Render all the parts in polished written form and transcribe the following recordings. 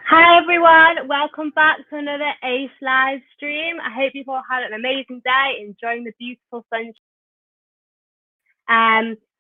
Hi everyone, welcome back to another Aish live stream. I hope you've all had an amazing day, enjoying the beautiful sunshine.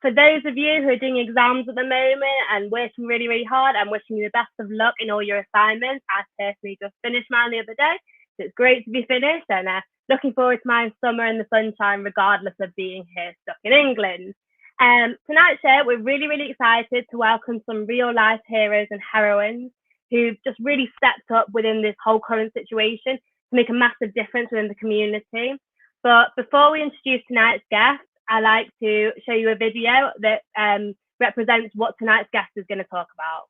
For those of you who are doing exams at the moment and working really, really hard, I'm wishing you the best of luck in all your assignments. I personally just finished mine the other day, so it's great to be finished and looking forward to my summer in the sunshine, regardless of being here stuck in England. Tonight's show, we're really, really excited to welcome some real life heroes and heroines who've just really stepped up within this whole current situation to make a massive difference within the community. But before we introduce tonight's guest, I like to show you a video that represents what tonight's guest is going to talk about.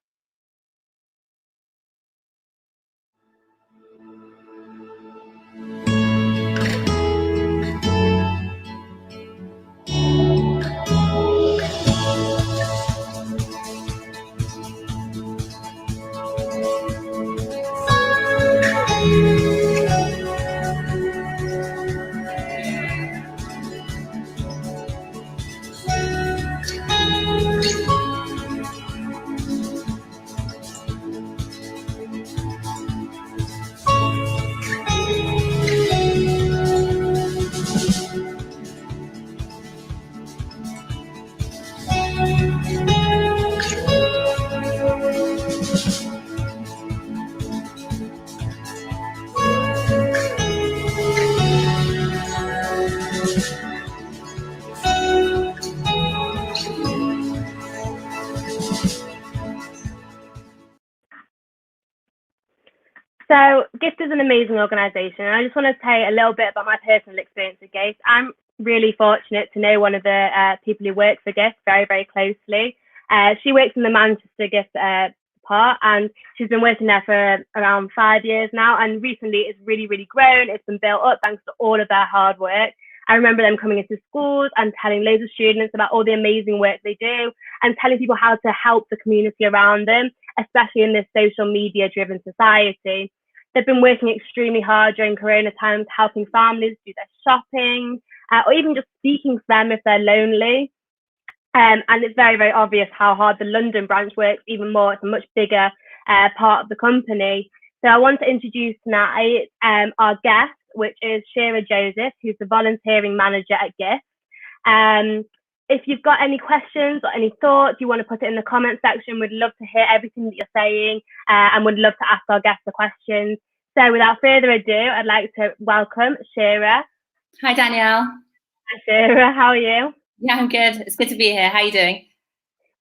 So GIFT is an amazing organisation, and I just want to tell you a little bit about my personal experience with GIFT. I'm really fortunate to know one of the people who works for GIFT very, very closely. She works in the Manchester GIFT part, and she's been working there for around 5 years now, and recently it's really, really grown. It's been built up thanks to all of their hard work. I remember them coming into schools and telling loads of students about all the amazing work they do and telling people how to help the community around them, especially in this social media driven society. They've been working extremely hard during Corona times, helping families do their shopping, or even just speaking to them if they're lonely. And it's very, very obvious how hard the London branch works even more. It's a much bigger part of the company. So I want to introduce tonight our guest, which is Shira Joseph, who's the volunteering manager at GIFT. If you've got any questions or any thoughts, you want to put it in the comment section. We'd love to hear everything that you're saying and would love to ask our guests the questions. So without further ado, I'd like to welcome Shira. Hi, Danielle. Hi, Shira. How are you? Yeah, I'm good. It's good to be here. How are you doing?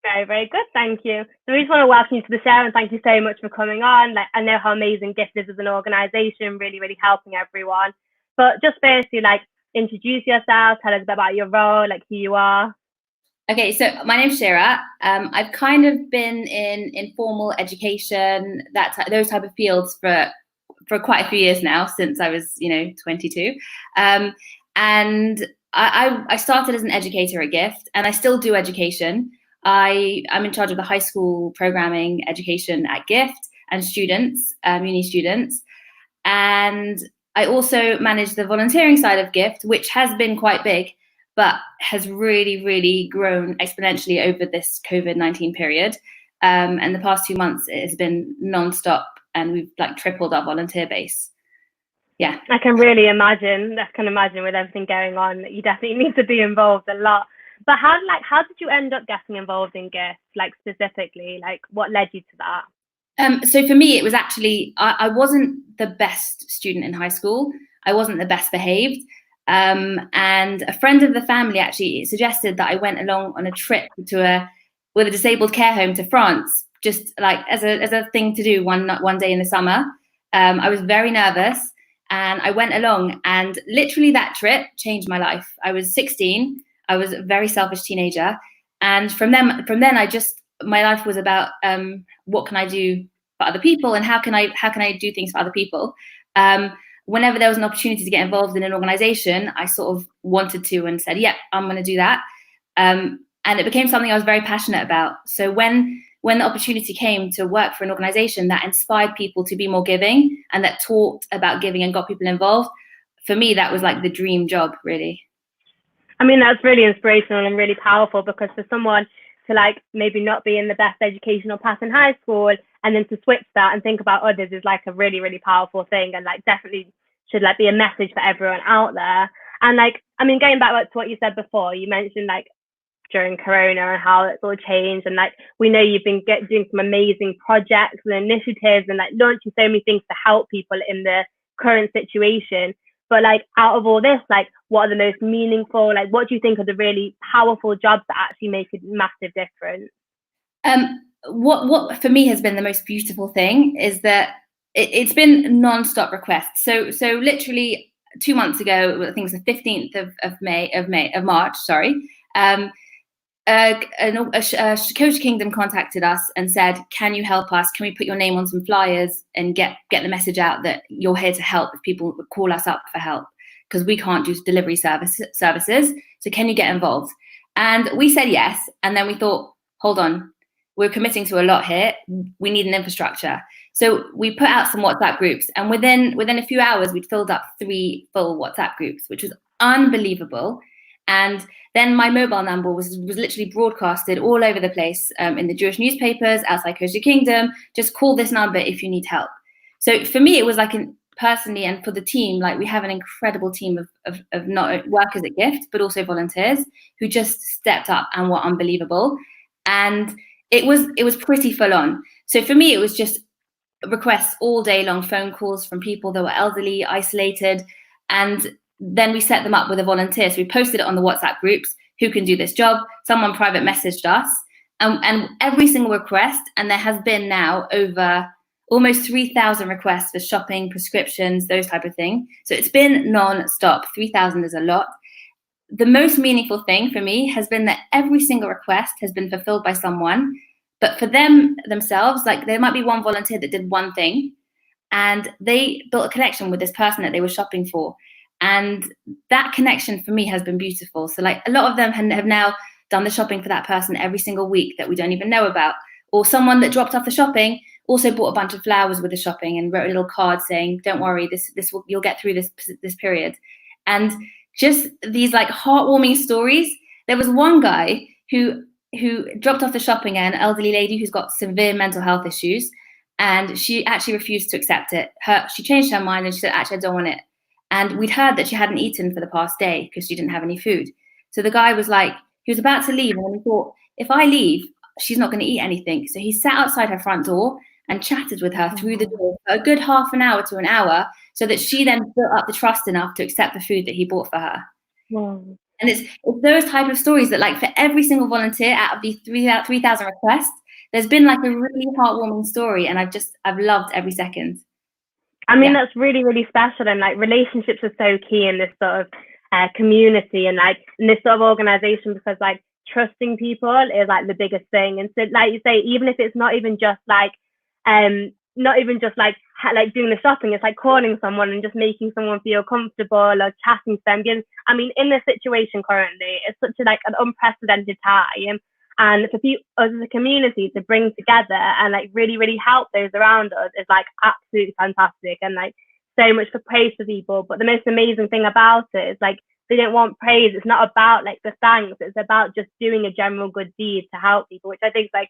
Very, very good. Thank you. So we just want to welcome you to the show and thank you so much for coming on. Like, I know how amazing GIFT is as an organisation, really, really helping everyone. But just firstly, introduce yourself, tell us about your role, who you are. Okay, so my name's Shira. I've kind of been in informal education, those type of fields for quite a few years now, since I was, 22. And I started as an educator at GIFT, and I still do education. I'm in charge of the high school programming education at GIFT and students, uni students. And I also manage the volunteering side of GIFT, which has been quite big, but has really, really grown exponentially over this COVID-19 period. And the past 2 months, it has been non-stop, and we've tripled our volunteer base. Yeah. I can really imagine. I can imagine with everything going on, you definitely need to be involved a lot. But how did you end up getting involved in GIFT, specifically? What led you to that? So for me, it was actually, I wasn't the best student in high school. I wasn't the best behaved. And a friend of the family actually suggested that I went along on a trip with a disabled care home to France, just as a thing to do one day in the summer. I was very nervous, and I went along, and literally that trip changed my life. I was 16. I was a very selfish teenager, and from then, my life was about what can I do for other people, and how can I do things for other people. Whenever there was an opportunity to get involved in an organization, I sort of wanted to and said, yeah, I'm going to do that. And it became something I was very passionate about. So when the opportunity came to work for an organization that inspired people to be more giving and that taught about giving and got people involved, for me, that was the dream job, really. I mean, that's really inspirational and really powerful, because for someone to like maybe not be in the best educational path in high school, and then to switch that and think about others is like a really, really powerful thing, and like definitely should like be a message for everyone out there. And like, I mean, going back like, to what you said before, you mentioned like during Corona and how it's all changed, and like we know you've been doing some amazing projects and initiatives and like launching so many things to help people in the current situation. But like out of all this, like what are the most meaningful, like what do you think are the really powerful jobs that actually make a massive difference? What for me has been the most beautiful thing is that it's been non-stop requests. So literally 2 months ago, I think it was the 15th of March, sorry. Coach Kingdom contacted us and said, can you help us? Can we put your name on some flyers and get the message out that you're here to help if people would call us up for help? Because we can't do delivery services. So can you get involved? And we said yes. And then we thought, hold on, we're committing to a lot here. We need an infrastructure. So we put out some WhatsApp groups, and within a few hours, we'd filled up 3 full WhatsApp groups, which was unbelievable. And then my mobile number was literally broadcasted all over the place, in the Jewish newspapers, outside Coach Kingdom. Just call this number if you need help. So for me, it was like personally, and for the team, like we have an incredible team of not workers at Gift, but also volunteers who just stepped up and were unbelievable. And it was pretty full on. So for me, it was just requests all day long, phone calls from people that were elderly, isolated, and then we set them up with a volunteer. So we posted it on the WhatsApp groups, who can do this job. Someone private messaged us, and every single request, and there has been now over almost 3,000 requests for shopping, prescriptions, those type of thing. So it's been non-stop. 3,000 is a lot. The most meaningful thing for me has been that every single request has been fulfilled by someone, but for themselves, like there might be one volunteer that did one thing, and they built a connection with this person that they were shopping for. And that connection for me has been beautiful. So like a lot of them have now done the shopping for that person every single week that we don't even know about. Or someone that dropped off the shopping also bought a bunch of flowers with the shopping and wrote a little card saying, don't worry, you'll get through this period. And just these like heartwarming stories. There was one guy who dropped off the shopping, an elderly lady who's got severe mental health issues, and she actually refused to accept it. She changed her mind and she said, actually, I don't want it. And we'd heard that she hadn't eaten for the past day because she didn't have any food. So the guy was like, he was about to leave, and he thought, if I leave, she's not going to eat anything. So he sat outside her front door and chatted with her through the door for a good half an hour to an hour, so that she then built up the trust enough to accept the food that he bought for her. Wow. And it's those type of stories that, like, for every single volunteer out of these 3,000 requests, there's been like a really heartwarming story, and I've loved every second. I mean, that's really, really special, and like relationships are so key in this sort of community and like in this sort of organization, because like trusting people is like the biggest thing. And so, like you say, even if it's not even just like doing the shopping, it's like calling someone and just making someone feel comfortable or chatting to them. Because I mean, in this situation currently, it's such an unprecedented time. And for us as a community to bring together and like really, really help those around us is like absolutely fantastic, and like so much for praise for people. But the most amazing thing about it is like they don't want praise. It's not about like the thanks. It's about just doing a general good deed to help people, which I think is like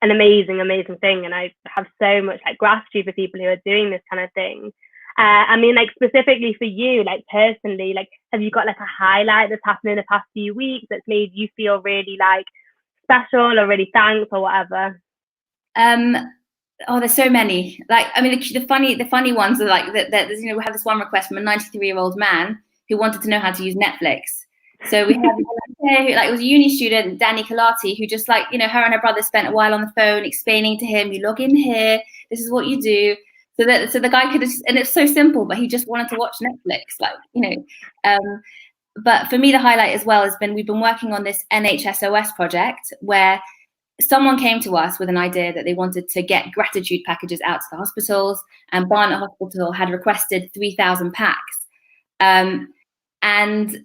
an amazing, amazing thing. And I have so much like gratitude for people who are doing this kind of thing. I mean, like specifically for you, like personally, like have you got like a highlight that's happened in the past few weeks that's made you feel really like special or really thanks or whatever? There's so many. Like, I mean, the funny ones are like that. We have this one request from a 93-year-old man who wanted to know how to use Netflix. So we had it was a uni student, Danny Kalati, who just her and her brother spent a while on the phone explaining to him, you log in here, this is what you do. So the guy could have, and it's so simple, but he just wanted to watch Netflix, But for me, the highlight as well has been, we've been working on this NHSOS project where someone came to us with an idea that they wanted to get gratitude packages out to the hospitals, and Barnet Hospital had requested 3,000 packs. And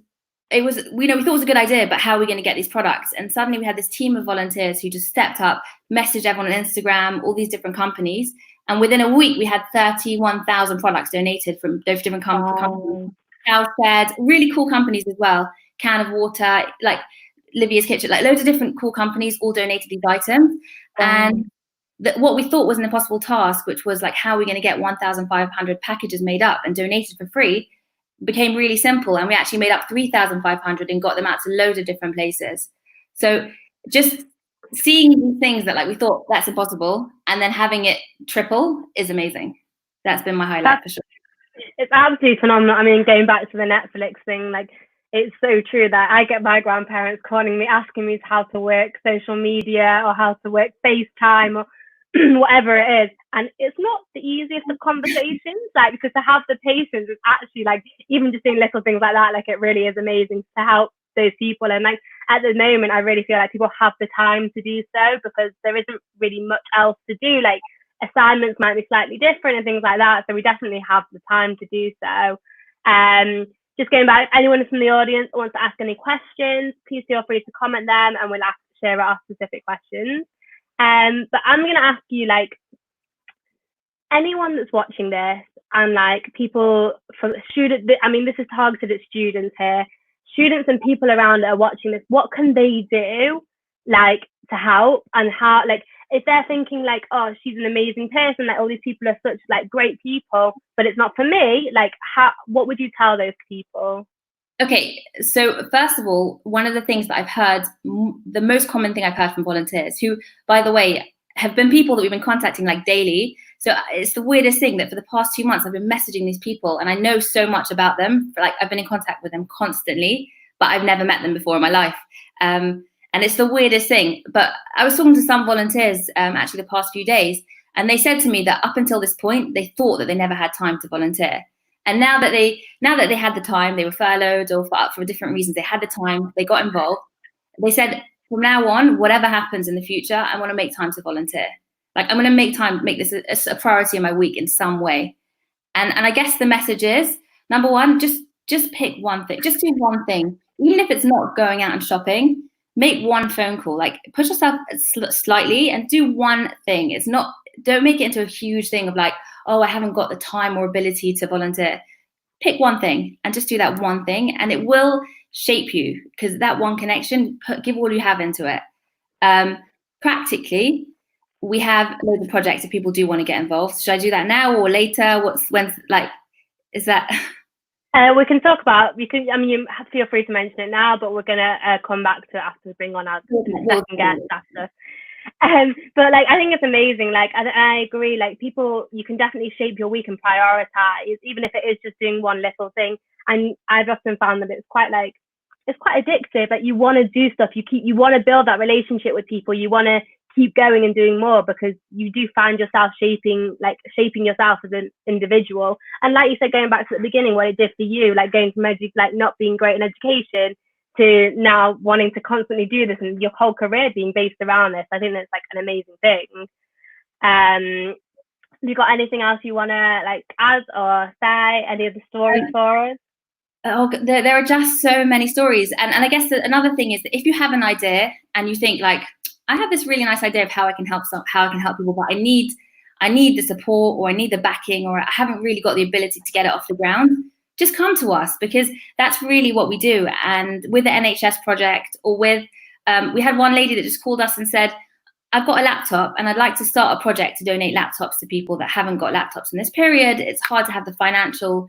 it was, we thought it was a good idea, but how are we going to get these products? And suddenly we had this team of volunteers who just stepped up, messaged everyone on Instagram, all these different companies. And within a week, we had 31,000 products donated from those different companies. House Fed, really cool companies as well. Can of Water, like Livia's Kitchen, like loads of different cool companies all donated these items. And what we thought was an impossible task, which was like, how are we going to get 1,500 packages made up and donated for free, became really simple. And we actually made up 3,500 and got them out to loads of different places. So just seeing these things that like we thought that's impossible and then having it triple is amazing. That's been my highlight for sure. It's absolutely phenomenal. I mean, going back to the Netflix thing, like, it's so true that I get my grandparents calling me, asking me how to work social media or how to work FaceTime or whatever it is. And it's not the easiest of conversations, like, because to have the patience is actually like, even just doing little things like that, like, it really is amazing to help those people. And like, at the moment, I really feel like people have the time to do so because there isn't really much else to do. Like, assignments might be slightly different and things like that. So we definitely have the time to do so. Just going back, anyone from the audience who wants to ask any questions, please feel free to comment them and we'll share our specific questions. But I'm going to ask you, like, anyone that's watching this and like people from student, I mean, this is targeted at students here, students and people around that are watching this, what can they do like to help? And how, like, if they're thinking like, oh, she's an amazing person, like all these people are such like great people, but it's not for me, like, what would you tell those people? Okay, so first of all, one of the things that I've heard, the most common thing I've heard from volunteers, who, by the way, have been people that we've been contacting like daily. So it's the weirdest thing that for the past 2 months, I've been messaging these people and I know so much about them. Like, I've been in contact with them constantly, but I've never met them before in my life. And it's the weirdest thing. But I was talking to some volunteers actually the past few days, and they said to me that up until this point, they thought that they never had time to volunteer. And now that they had the time, they were furloughed or for different reasons, they had the time, they got involved. They said, from now on, whatever happens in the future, I want to make time to volunteer. Like, I'm going to make this a priority in my week in some way. And I guess the message is, number one, just pick one thing, just do one thing. Even if it's not going out and shopping, make one phone call, like push yourself slightly and do one thing. Don't make it into a huge thing of like, oh, I haven't got the time or ability to volunteer. Pick one thing and just do that one thing, and it will shape you, because that one connection, give all you have into it. Practically, we have loads of projects if people do want to get involved. Should I do that now or later? Is that? We can talk about, I mean, you feel free to mention it now, but we're going to come back to it after we bring on our second guest after. But like, I think it's amazing. Like, I agree, like, people, you can definitely shape your week and prioritize, even if it is just doing one little thing. And I've often found that it's quite addictive. Like, you want to do stuff, you want to build that relationship with people, you want to keep going and doing more, because you do find yourself shaping yourself as an individual. And like you said, going back to the beginning, what it did for you, like going from like not being great in education to now wanting to constantly do this and your whole career being based around this, I think that's like an amazing thing. Have you got anything else you want to like add or say, any of the stories for us? Oh, there are just so many stories. And I guess another thing is that if you have an idea and you think like, I have this really nice idea of how I can help people, but I need the support, or I need the backing, or I haven't really got the ability to get it off the ground, just come to us, because that's really what we do. And with the NHS project, or with, we had one lady that just called us and said, I've got a laptop and I'd like to start a project to donate laptops to people that haven't got laptops in this period. It's hard to have the financial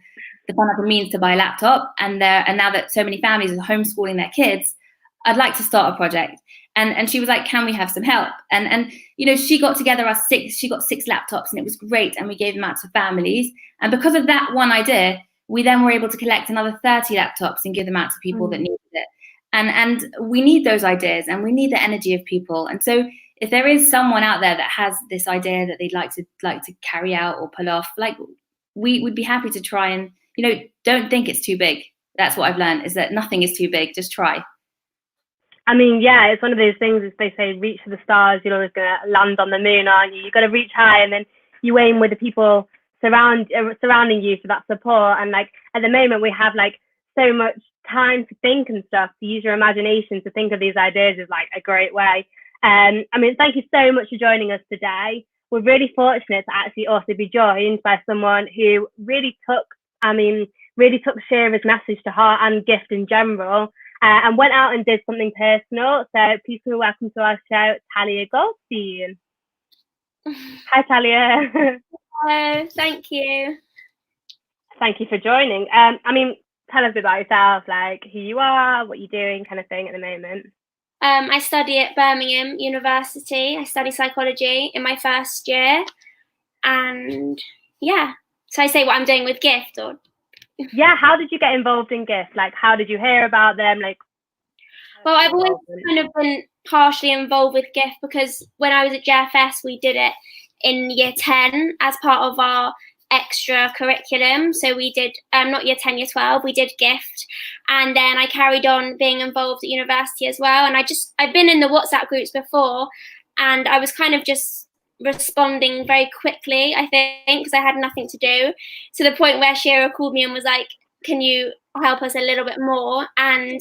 means to buy a laptop. And now that so many families are homeschooling their kids, I'd like to start a project. And she was like, can we have some help? And you know, she got together she got 6 laptops, and it was great. And we gave them out to families. And because of that one idea, we then were able to collect another 30 laptops and give them out to people that needed it. And we need those ideas, and we need the energy of people. And so if there is someone out there that has this idea that they'd like to carry out or pull off, like, we would be happy to try. And, you know, don't think it's too big. That's what I've learned, is that nothing is too big. Just try. I mean, yeah, it's one of those things, as they say, reach for the stars, you're always going to land on the moon, aren't you? You've got to reach high, and then you aim with the people surrounding you for that support. And like, at the moment, we have like so much time to think and stuff, to use your imagination to think of these ideas is like a great way. I mean, thank you so much for joining us today. We're really fortunate to actually also be joined by someone who really took Shira's message to heart, and gift in general. and went out and did something personal. So please can we welcome to our show, Talia Goldstein. Hi, Talia. Hello, thank you. Thank you for joining. I mean, tell us a bit about yourself, like who you are, what you're doing, kind of thing at the moment. I study at Birmingham University. I study psychology in my first year. And yeah, so I say what I'm doing with GIFT, or? Yeah, how did you get involved in GIFT? Like, how did you hear about them? Like, well, I've always kind of been partially involved with GIFT because when I was at JFS, we did it in year 10 as part of our extra curriculum. So we did not year 10, year 12, we did GIFT, and then I carried on being involved at university as well. And I've been in the WhatsApp groups before, and I was kind of just responding very quickly, I think, because I had nothing to do, to the point where Shira called me and was like, can you help us a little bit more? And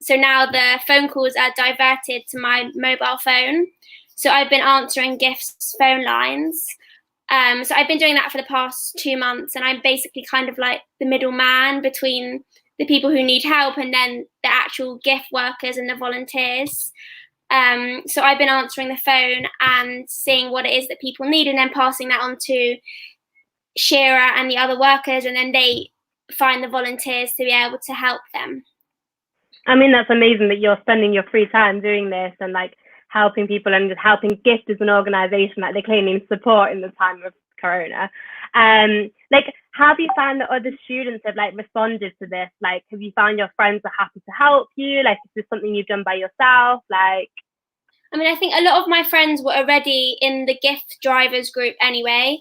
so now the phone calls are diverted to my mobile phone, so I've been answering GIFT's phone lines. So I've been doing that for the past 2 months, and I'm basically kind of like the middleman between the people who need help and then the actual GIFT workers and the volunteers. So I've been answering the phone and seeing what it is that people need, and then passing that on to Shira and the other workers, and then they find the volunteers to be able to help them. I mean, that's amazing that you're spending your free time doing this and like helping people and just helping GIFT as an organisation that they clearly need support in the time of Corona. Like, have you found that other students have like responded to this? Like, have you found your friends are happy to help you? Like, is this something you've done by yourself? Like, I mean, I think a lot of my friends were already in the GIFT drivers group anyway,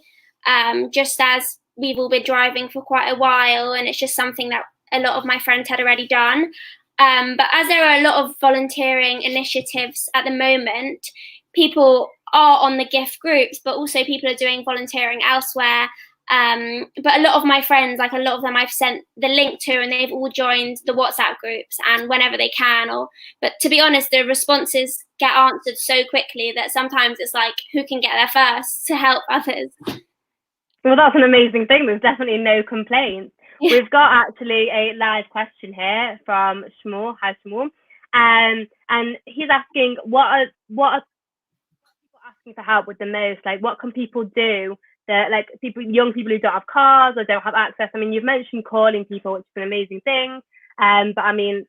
just as we've all been driving for quite a while, and it's just something that a lot of my friends had already done. But as there are a lot of volunteering initiatives at the moment, people are on the GIFT groups, but also people are doing volunteering elsewhere. But a lot of my friends, like a lot of them I've sent the link to, and they've all joined the WhatsApp groups and whenever they can. But to be honest, the responses get answered so quickly that sometimes it's like, who can get there first to help others? Well, that's an amazing thing. There's definitely no complaints. Yeah. We've got actually a live question here from Shmuel. Hi, Shmuel. And he's asking, what are people asking for help with the most? Like, what can people do that, like, young people who don't have cars or don't have access? I mean, you've mentioned calling people, which is an amazing thing. But I mean,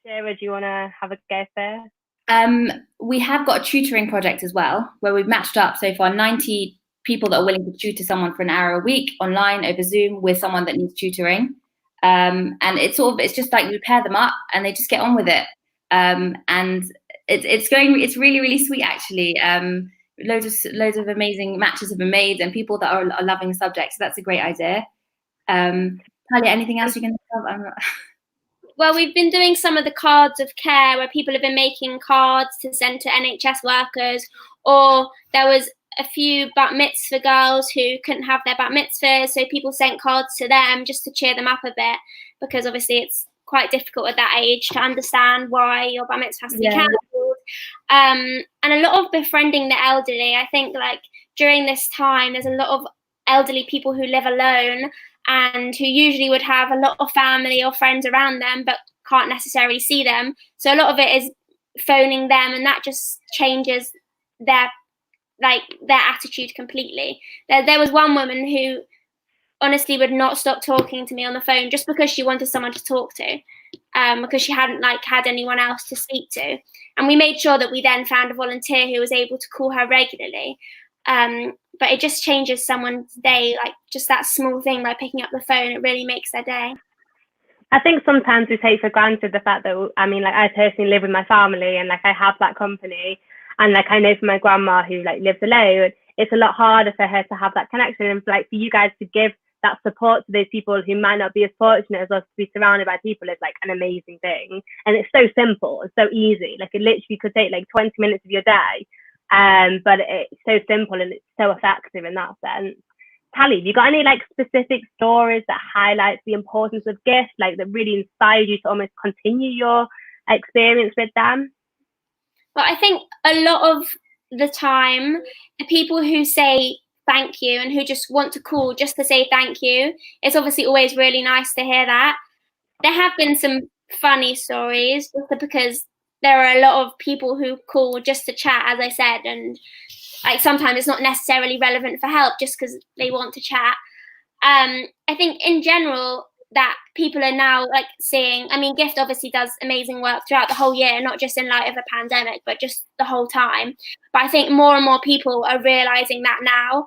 Sarah, do you want to have a go first? We have got a tutoring project as well, where we've matched up so far 90 people that are willing to tutor someone for an hour a week online over Zoom with someone that needs tutoring. And it's just like you pair them up and they just get on with it. And it's really, really sweet actually. Loads of amazing matches have been made and people that are loving the subject. So that's a great idea. Talia, anything else you can think of? Well, we've been doing some of the cards of care where people have been making cards to send to NHS workers, or there was a few bat mitzvah girls who couldn't have their bat mitzvahs, so people sent cards to them just to cheer them up a bit, because obviously it's quite difficult at that age to understand why your bat mitzvah has to be cancelled. And a lot of befriending the elderly. I think like during this time, there's a lot of elderly people who live alone and who usually would have a lot of family or friends around them, but can't necessarily see them. So a lot of it is phoning them, and that just changes their attitude completely. There was one woman who honestly would not stop talking to me on the phone just because she wanted someone to talk to, because she hadn't had anyone else to speak to. And we made sure that we then found a volunteer who was able to call her regularly. But it just changes someone's day, like just that small thing, like picking up the phone, it really makes their day. I think sometimes we take for granted the fact that, I mean, like I personally live with my family and like I have that company. And like I know for my grandma who like lives alone, it's a lot harder for her to have that connection, and like for you guys to give that support to those people who might not be as fortunate as us to be surrounded by people is like an amazing thing. And it's so simple and so easy. Like it literally could take like 20 minutes of your day, but it's so simple and it's so effective in that sense. Tally, have you got any like specific stories that highlight the importance of GIFT, like that really inspired you to almost continue your experience with them? Well, I think a lot of the time, the people who say thank you and who just want to call just to say thank you, it's obviously always really nice to hear that. There have been some funny stories, just because there are a lot of people who call just to chat, as I said, and like sometimes it's not necessarily relevant for help just because they want to chat. I think in general that people are now like seeing, I mean, Gift obviously does amazing work throughout the whole year, not just in light of the pandemic, but just the whole time. But I think more and more people are realizing that now,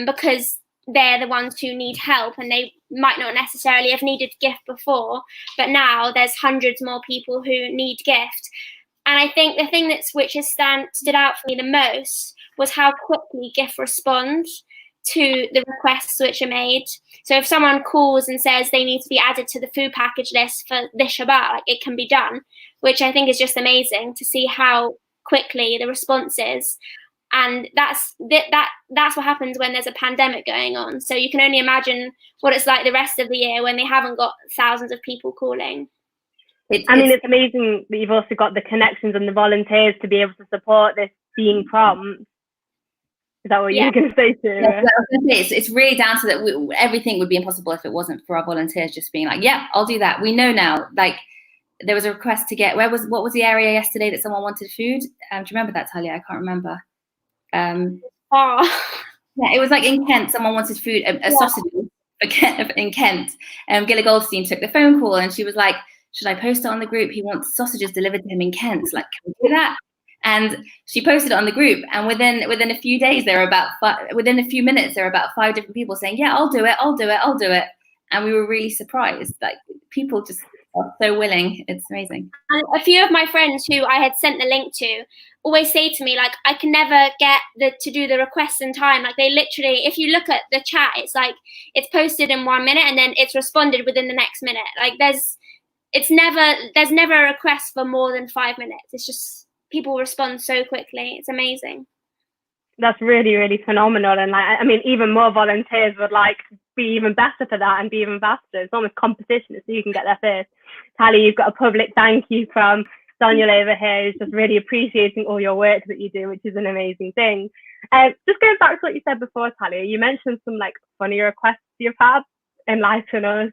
because they're the ones who need help, and they might not necessarily have needed Gift before, but now there's hundreds more people who need Gift. And I think the thing which has stood out for me the most was how quickly Gift responds to the requests which are made. So if someone calls and says they need to be added to the food package list for this Shabbat, like, it can be done, which I think is just amazing to see how quickly the response is. And that's what happens when there's a pandemic going on. So you can only imagine what it's like the rest of the year when they haven't got thousands of people calling. It's amazing that you've also got the connections and the volunteers to be able to support this being prompt. Is that what you were going to say, too? Yeah, it's really down to that. Everything would be impossible if it wasn't for our volunteers just being like, yeah, I'll do that. We know now. Like, there was a request to get, what was the area yesterday that someone wanted food? Do you remember that, Talia? I can't remember. Yeah, it was like in Kent. Someone wanted food, a sausage in Kent. Gilla Goldstein took the phone call and she was like, should I post it on the group? He wants sausages delivered to him in Kent. Like, can we do that? And she posted it on the group, and within a few days, within a few minutes, there were about 5 different people saying, "Yeah, I'll do it." And we were really surprised. Like, people just are so willing. It's amazing. And a few of my friends who I had sent the link to always say to me, like, I can never get to do the request in time. Like, they literally, if you look at the chat, it's like it's posted in 1 minute and then it's responded within the next minute. Like, there's never a request for more than 5 minutes. It's just, people respond so quickly. It's amazing. That's really, really phenomenal. And like, I mean, even more volunteers would like be even better for that and be even faster. It's almost competition, so you can get there first. Tally, you've got a public thank you from Daniel over here, who's just really appreciating all your work that you do, which is an amazing thing. Just going back to what you said before, Tally, you mentioned some like funny requests you've had. Enlighten us.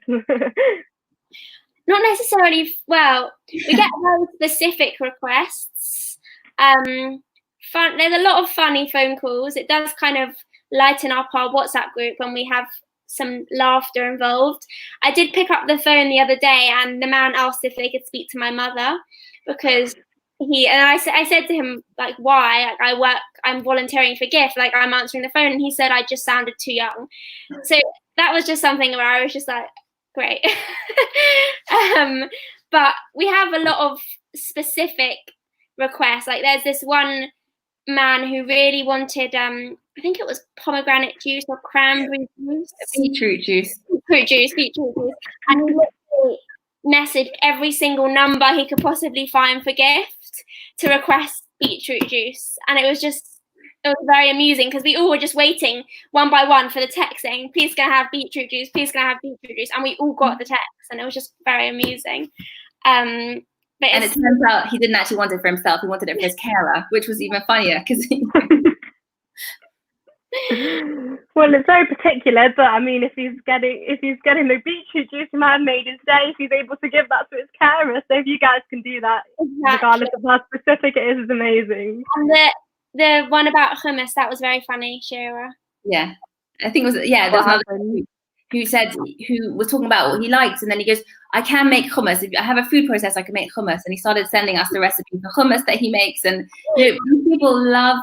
Not necessarily. Well, we get very specific requests. There's a lot of funny phone calls. It does kind of lighten up our WhatsApp group when we have some laughter involved. I did pick up the phone the other day, and the man asked if they could speak to my mother, because I said to him, like, why? Like, I'm volunteering for Gift, like, I'm answering the phone, and he said I just sounded too young. So that was just something where I was just like, great. But we have a lot of specific requests. Like, there's this one man who really wanted, I think it was pomegranate juice or cranberry juice. Beetroot juice. And he literally messaged every single number he could possibly find for Gift to request beetroot juice. And it was very amusing, because we all were just waiting one by one for the text saying, please can I have beetroot juice, please can I have beetroot juice, and we all got the text, and it was just very amusing. And it turns out he didn't actually want it for himself, he wanted it for his carer, which was even funnier, because well, it's very particular, but I mean, if he's getting the beetroot juice, he might have made his day if he's able to give that to his carer. So if you guys can do that, regardless of how specific it is amazing. And the one about hummus, that was very funny, Shira. Yeah, I think it was, there was another who was talking about what he liked, and then he goes, I can make hummus. If I have a food processor, I can make hummus. And he started sending us the recipe for hummus that he makes. And people love,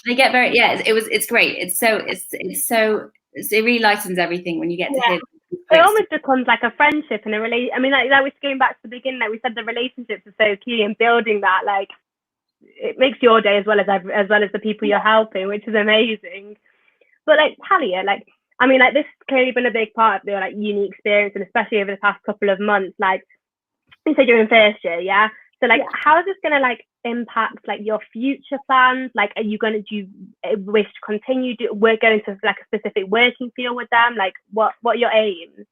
they get very, it's great. It really lightens everything when you get to hear. It almost becomes like a friendship and a relation. I mean, like we're going back to the beginning, like we said, the relationships are so key in building that. Like, it makes your day as well as the people you're helping, which is amazing. But like, Talia, like, I mean, like, this has clearly been a big part of your like uni experience, and especially over the past couple of months. Like, you said you're in first year, yeah. So like, how is this gonna like impact like your future plans? Like, do you wish to continue? We're going to like a specific working field with them. Like, what are your aims?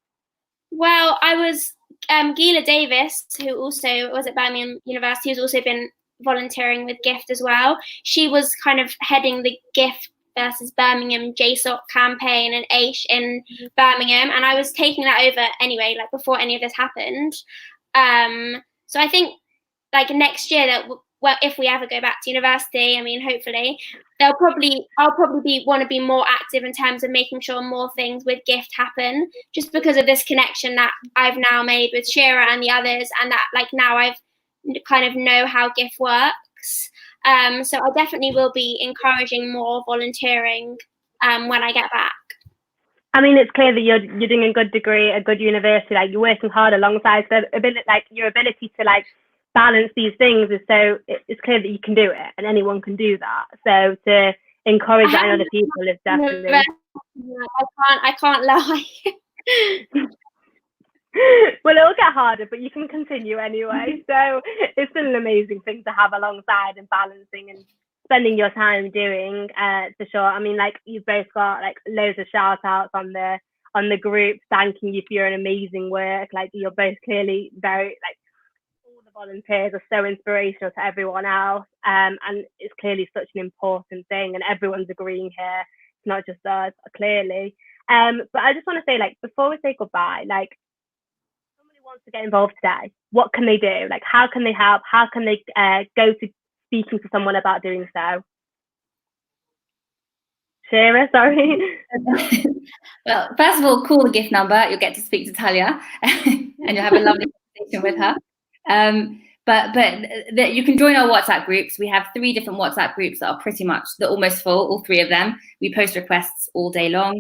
Well, I was Gila Davis, who also was at Birmingham University, who's also been volunteering with Gift as well. She was kind of heading the Gift versus Birmingham JSOC campaign and Aish in Birmingham, and I was taking that over anyway, like before any of this happened. So I think like next year that well, if we ever go back to university, I mean, hopefully, I'll probably want to be more active in terms of making sure more things with Gift happen, just because of this connection that I've now made with Shira and the others, and that like now I've kind of know how Gift works. So I definitely will be encouraging more volunteering when I get back. I mean, it's clear that you're doing a good degree, a good university. Like you're working hard alongside. So your ability to like balance these things is so. It's clear that you can do it, and anyone can do that. So to encourage that in other people is definitely. I can't lie. Well, it'll get harder, but you can continue anyway. So it's still an amazing thing to have alongside and balancing and spending your time doing, for sure. I mean, like you've both got like loads of shout outs on the group thanking you for your amazing work. Like you're both clearly very like all the volunteers are so inspirational to everyone else, and it's clearly such an important thing, and everyone's agreeing here. It's not just us, clearly. But I just want to say, like, before we say goodbye, like, somebody wants to get involved today, what can they do? Like, how can they help? How can they go to speaking to someone about doing so? Shira, sorry. Well, first of all, call the Gift number. You'll get to speak to Talia, and you'll have a lovely conversation with her. But you can join our WhatsApp groups. We have 3 different WhatsApp groups that are they're almost full, all 3 of them. We post requests all day long.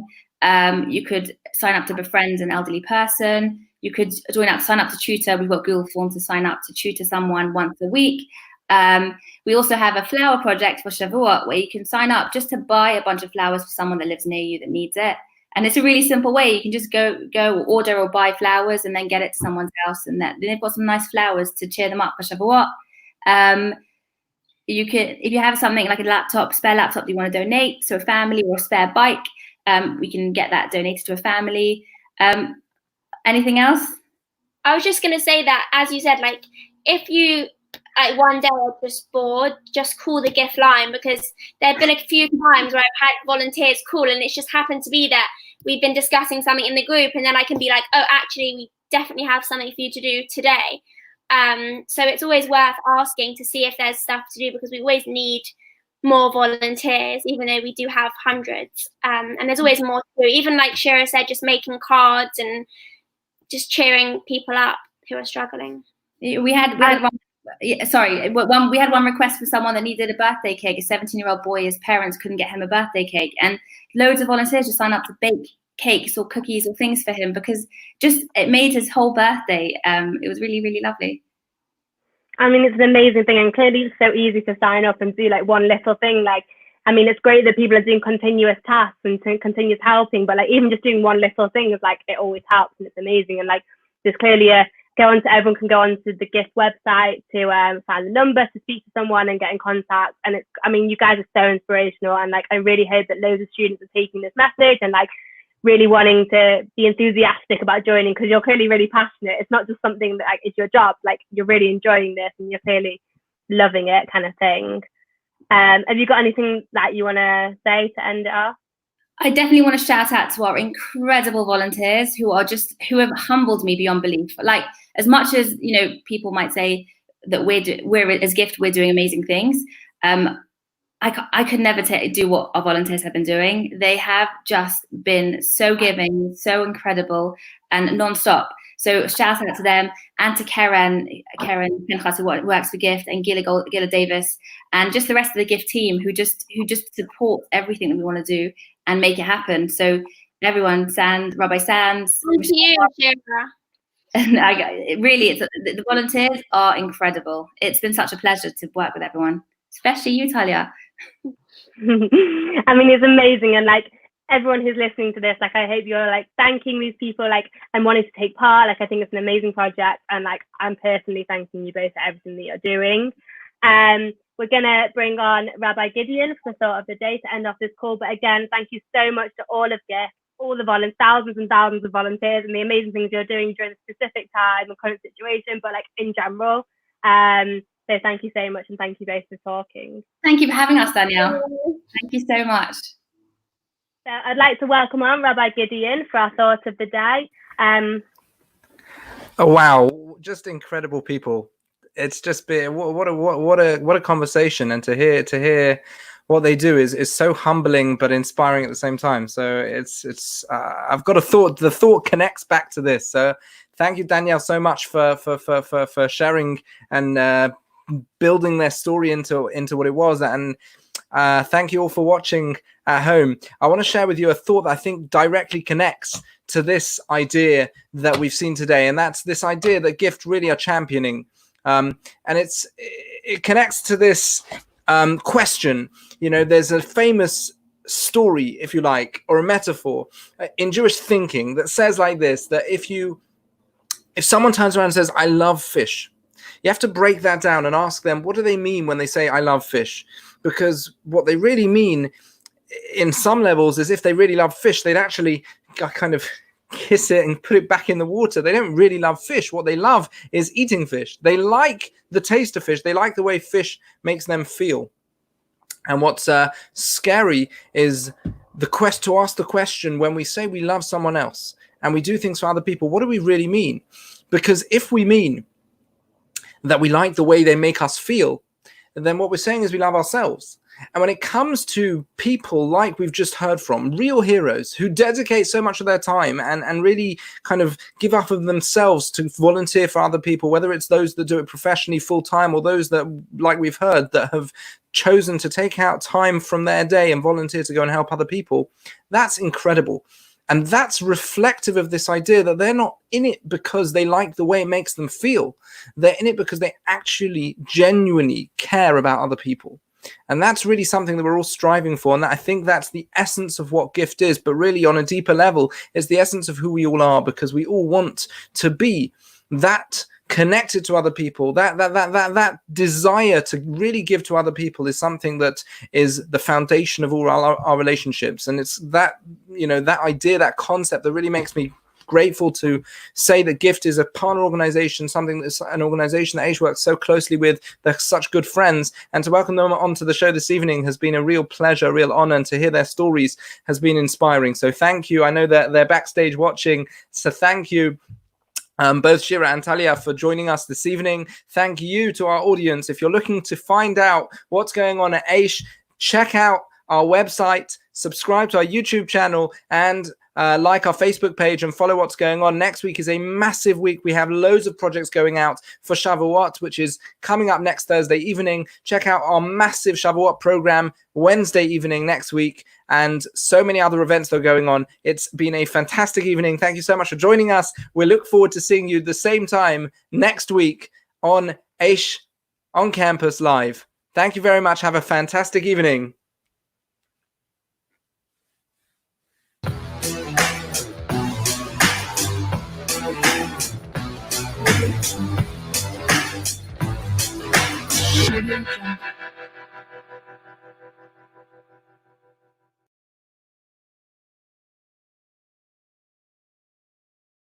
You could sign up to befriend an elderly person. You could sign up to tutor. We've got Google Forms to sign up to tutor someone once a week. We also have a flower project for Shavuot where you can sign up just to buy a bunch of flowers for someone that lives near you that needs it. And it's a really simple way. You can just go order or buy flowers and then get it to someone's house, and then they've got some nice flowers to cheer them up for Shavuot. You could, if you have something like a spare laptop that you want to donate to a family, or a spare bike, we can get that donated to a family. Anything else? I was just going to say that, as you said, like if you like one day are just bored, just call the Gift line, because there have been a few times where I've had volunteers call and it's just happened to be that we've been discussing something in the group, and then I can be like, oh, actually, we definitely have something for you to do today. So it's always worth asking to see if there's stuff to do, because we always need more volunteers, even though we do have hundreds. And there's always more to do. Even like Shira said, just making cards and just cheering people up who are struggling. We had one request for someone that needed a birthday cake. A 17-year-old boy, his parents couldn't get him a birthday cake, and loads of volunteers just signed up to bake cakes or cookies or things for him, because just it made his whole birthday. It was really, really lovely. I mean, it's an amazing thing, and clearly it's so easy to sign up and do like one little thing. Like, I mean, it's great that people are doing continuous tasks and continuous helping, but like even just doing one little thing is like, it always helps, and it's amazing. And like, there's clearly everyone can go onto the Gift website to find the number to speak to someone and get in contact. And it's, I mean, you guys are so inspirational, and like, I really hope that loads of students are taking this message and like really wanting to be enthusiastic about joining, because you're clearly really passionate. It's not just something that like is your job, like you're really enjoying this and you're clearly loving it, kind of thing. Have you got anything that you want to say to end it off? I definitely want to shout out to our incredible volunteers who have humbled me beyond belief. Like, as much as, you know, people might say that we're as Gift, we're doing amazing things. I could never do what our volunteers have been doing. They have just been so giving, so incredible, and non-stop. So shout out to them, and to Karen Pinchas, who works for Gift, and Gila Davis, and just the rest of the Gift team who just support everything that we want to do and make it happen. So everyone, Rabbi Sands. Thank you, Shira. And the volunteers are incredible. It's been such a pleasure to work with everyone, especially you, Talia. I mean, it's amazing, and like everyone who's listening to this, like I hope you're like thanking these people, like, and wanting to take part. Like, I think it's an amazing project, and like I'm personally thanking you both for everything that you're doing. We're gonna bring on Rabbi Gideon for Thought of the Day to end off this call. But again, thank you so much to all of Gift, all the thousands and thousands of volunteers, and the amazing things you're doing during this specific time and current situation, but like in general. So thank you so much, and thank you both for talking. Thank you for having us, Danielle. Thank you so much. So I'd like to welcome on Rabbi Gideon for our Thought of the Day. Oh, wow, just incredible people. It's just been what a conversation, and to hear what they do is so humbling but inspiring at the same time. So it's I've got a thought. The thought connects back to this. So thank you, Danielle, so much for sharing and building their story into what it was. And thank you all for watching at home. I want to share with you a thought that I think directly connects to this idea that we've seen today, and that's this idea that GIFT really are championing. And it connects to this question. You know, there's a famous story, if you like, or a metaphor in Jewish thinking that says like this, that if someone turns around and says, I love fish, you have to break that down and ask them, what do they mean when they say, I love fish? Because what they really mean in some levels is, if they really love fish, they'd actually kind of kiss it and put it back in the water. They don't really love fish. What they love is eating fish. They like the taste of fish. They like the way fish makes them feel. And what's scary is the quest to ask the question, when we say we love someone else and we do things for other people, what do we really mean? Because if we mean that we like the way they make us feel, then what we're saying is we love ourselves. And when it comes to people like we've just heard from, real heroes who dedicate so much of their time and really kind of give up of themselves to volunteer for other people, whether it's those that do it professionally full time or those that, like we've heard, that have chosen to take out time from their day and volunteer to go and help other people, that's incredible. And that's reflective of this idea that they're not in it because they like the way it makes them feel. They're in it because they actually genuinely care about other people. And that's really something that we're all striving for. And I think that's the essence of what GIFT is. But really, on a deeper level, is the essence of who we all are, because we all want to be that connected to other people. That desire to really give to other people is something that is the foundation of all our relationships. And it's that, you know, that idea, that concept that really makes me grateful to say that GIFT is a partner organization, something that's an organization that Aish works so closely with. They're such good friends, and to welcome them onto the show this evening has been a real pleasure, a real honor, and to hear their stories has been inspiring. So thank you. I know that they're backstage watching, so thank you. Both Shira and Talia for joining us this evening. Thank you to our audience. If you're looking to find out what's going on at Aish, check out our website, subscribe to our YouTube channel, and like our Facebook page and follow what's going on. Next week is a massive week. We have loads of projects going out for Shavuot, which is coming up next Thursday evening. Check out our massive Shavuot program Wednesday evening next week, and so many other events that are going on. It's been a fantastic evening. Thank you so much for joining us. We look forward to seeing you the same time next week on Aish on Campus Live. Thank you very much. Have a fantastic evening. Tutoring.